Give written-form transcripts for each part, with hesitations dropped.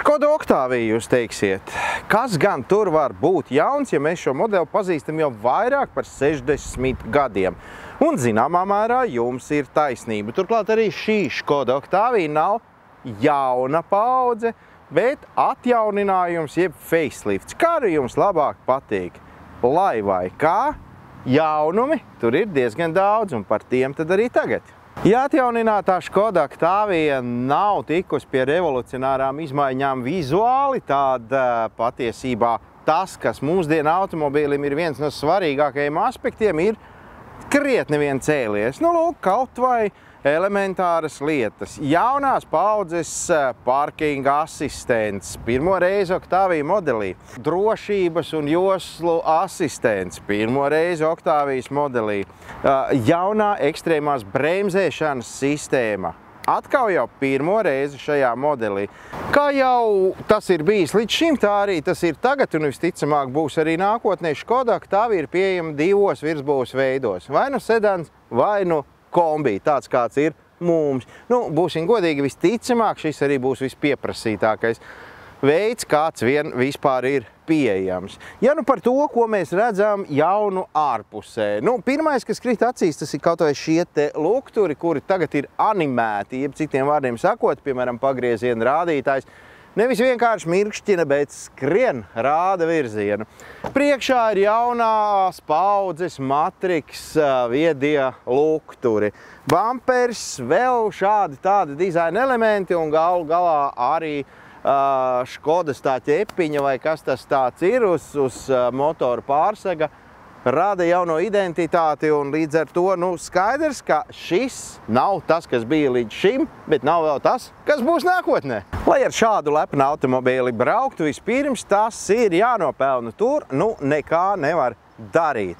Škoda Octavia, jūs teiksiet, kas gan tur var būt jauns, ja mēs šo modeli pazīstam jau vairāk par 60 gadiem? Un zināmā mērā jums ir taisnība. Turklāt arī šī Škoda Octavia nav jauna paudze, bet atjauninājums jeb facelifts. Kā arī jums labāk patīk? Lai vai kā, jaunumi tur ir diezgan daudz, un par tiem tad arī tagad. Ja atjauninātā Škoda Octavia nav tikus pie revolucionārām izmaiņām vizuāli, tad patiesībā tas, kas mūsdienu automobīlim ir viens no svarīgākajiem aspektiem, ir krietni vien cēlies. Nu, lūk, kaut vai elementāras lietas. Jaunās paudzes parkinga asistents, pirmo reizi Octavia modelī. Drošības un joslu asistents, pirmo reizi Octavias modelī. Jaunā ekstrēmās bremzēšanas sistēma. Atkal jau pirmo reizi šajā modelī. Kā jau tas ir bijis līdz šim, tā arī tas ir tagad, un visticamāk būs arī nākotnē. Škoda Octavia ir pieejama divos virsbūves veidos. Vai nu sedans, vai nu kombi, tāds kāds ir mums. Nu, būsim godīgi, visticamāk, šis arī būs vispieprasītākais veids, kāds vien vispār ir pieejams. Ja nu par to, ko mēs redzam jaunu ārpusē. Nu, pirmais, kas krīt acīs, tas ir kaut vai šie te lukturi, kuri tagad ir animēti, jeb citiem vārdiem sakot, piemēram, pagrieziena rādītājs. Nevis vienkārši mirkšķina, bet skrien, rāda virzienu. Priekšā ir jaunās paudzes Matrix viedie lukturi. Bumpers, vēl šādi tādi dizaina elementi un galu galā arī Škodas tā ķepiņa vai kas tas tāds ir uz motoru pārsega. Rada jauno identitāti un līdz ar to skaidrs, ka šis nav tas, kas bija līdz šim, bet nav vēl tas, kas būs nākotnē. Lai ar šādu lepnu automobīli brauktu, vispirms tas ir jānopelna tur, nekā nevar darīt.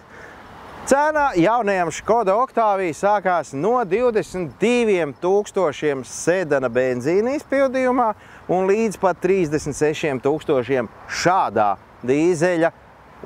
Cena jaunajam Škoda Octavia sākās no 22 000 sedana benzīna izpildījumā un līdz pat 36 000 šādā dīzeļa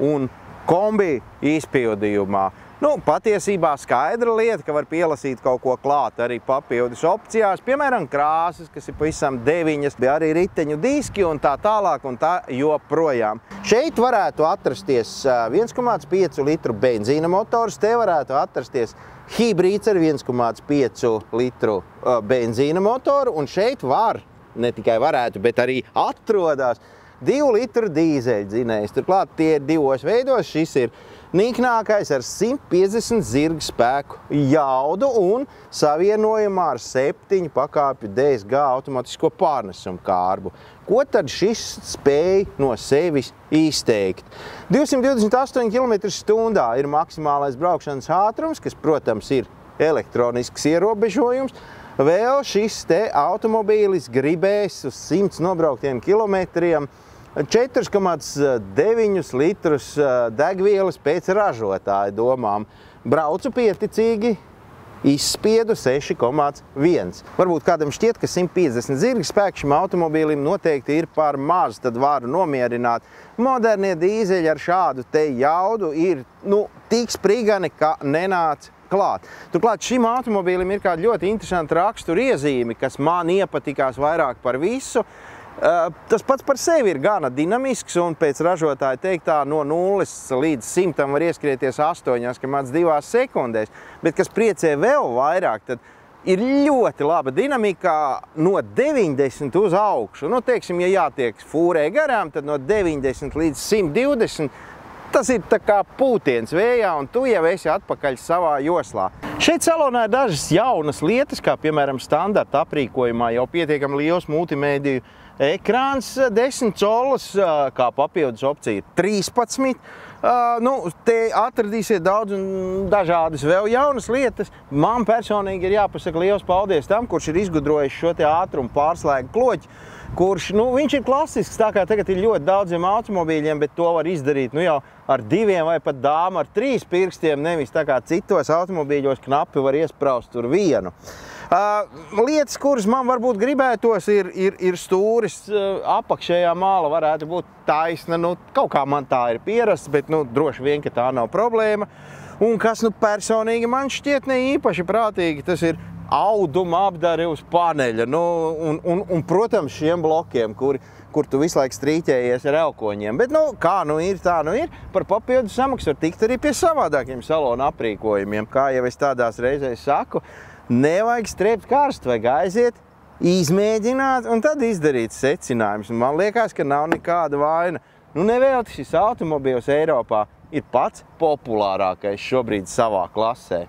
un kombi izpildījumā. Patiesībā skaidra lieta, ka var pielasīt kaut ko klāt arī papildus opcijās, piemēram, krāsas, kas ir pavisam 9, bija arī riteņu diski un tā tālāk un tā joprojām. Šeit varētu atrasties 1,5 litru benzīna motors, te varētu atrasties hibrīds ar 1,5 litru benzīna motoru, un šeit var, ne tikai varētu, bet arī atrodas 2 litru dīzeļdzinējs. Turklāt tie ir divos veidos, šis ir niknākais ar 150 zirga spēku jaudu un savienojumā ar 7 pakāpju DSG automatisko pārnesumu kārbu. Ko tad šis spēj no sevis izteikt? 228 km/h ir maksimālais braukšanas ātrums, kas, protams, ir elektronisks ierobežojums. Vēl šis te automobīlis gribēs uz 100 nobrauktiem kilometriem 4,9 litrus degvielas pēc ražotāja domām. Braucu pieticīgi, izspiedu 6,1. Varbūt kādam šķiet, ka 150 zirga spēku šim automobīlim noteikti ir par maz, tad varu nomierināt. Modernie dīzeļi ar šādu te jaudu ir tik sprigani, ka nenāc klāt. Turklāt šim automobīlim ir kāda ļoti interesanta rakstura iezīme, kas man iepatikās vairāk par visu. Tas pats par sevi ir gana dinamisks un pēc ražotāja teiktā no 0 līdz 100 var ieskrieties 8,2 sekundēs. Bet kas priecē vēl vairāk, tad ir ļoti laba dinamika no 90 uz augšu. Teiksim, ja jātiek fūrē garām, tad no 90 līdz 120 tas ir tā kā pūtiens vējā, un tu jau esi atpakaļ savā joslā. Šeit salonā ir dažas jaunas lietas, kā piemēram standarta aprīkojumā jau pietiekami liels multimēdiju ekrāns 10 colas, kā papildus opcija 13. Te atradīsiet daudz un dažādas vēl jaunas lietas. Man personīgi ir jāpasaka liels paldies tam, kurš ir izgudrojis šo te ātrumu pārslēgu kloķi, kurš, viņš ir klasisks, tā kā tagad ir ļoti daudziem automobīļiem, bet to var izdarīt, jau ar 2 vai pat dāmu ar 3 pirkstiem, nevis tā kā citos automobīļos knapi var iespraust tur vienu. Lietas, kuras man varbūt gribētos, ir stūris, apakšējā māla varētu būt taisna, kaut kā man tā ir pierasts, bet droši vien, ka tā nav problēma. Un kas personīgi man šķiet ne īpaši prātīgi, tas ir auduma apdari uz paneļa, un protams, šiem blokiem, kur tu visu laiku strīķējies ar elkoņiem. Bet, kā ir, tā ir. Par papildu samaksu var tikt arī pie savādākiem salona aprīkojumiem. Kā jau es tādās reizēs saku, nevajag strēpt karstu, vajag aiziet, izmēģināt un tad izdarīt secinājumus. Man liekas, ka nav nekāda vaina. Nevēlti šis automobils Eiropā ir pats populārākais šobrīd savā klasē.